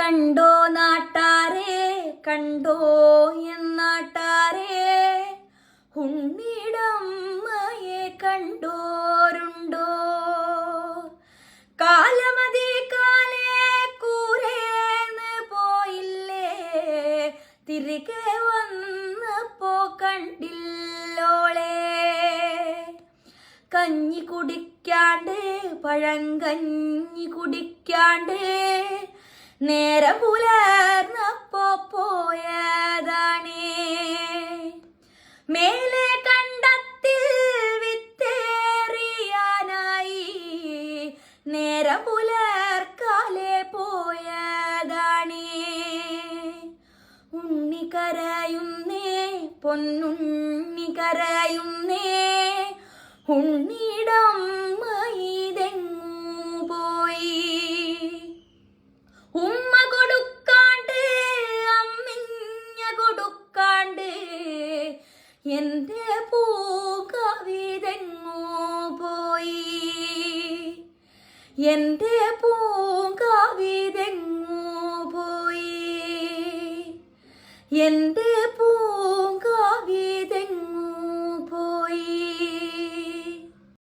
കണ്ടോ നാട്ടാരെ കണ്ടോ എന്നാട്ടാരെ ഉണ്ണിടമ്മയെ കണ്ടോരുണ്ടോ? കാലമതി കാലേ കൂരേന്ന് പോയില്ലേ, തിരികെ വന്നപ്പോ കണ്ടില്ലോളെ. കഞ്ഞി കുടിക്കാണ്ട് പഴങ്കഞ്ഞി കുടിക്കാണ്ട് നേരം പുലർന്നപ്പോ പോയതാണേ. മേലെ കണ്ടത്തിൽ വിത്തേറിയാനായി നേരം പുലർക്കാലെ പോയതാണേ. ഉണ്ണി കരയുന്നേ പൊന്നുണ്ണി കരയുന്നേ, ഉണ്ണിടമ്മ ഇതെങ്ങു പോയി? ഉമ്മ കൊടുക്കാണ്ട് അമ്മിഞ്ഞ കൊടുക്കാണ്ട് എന്റെ പൂങ്കവിതെങ്ങു പോയി? എന്റെ പൂങ്കവിതെങ്ങു പോയി? എന്റെ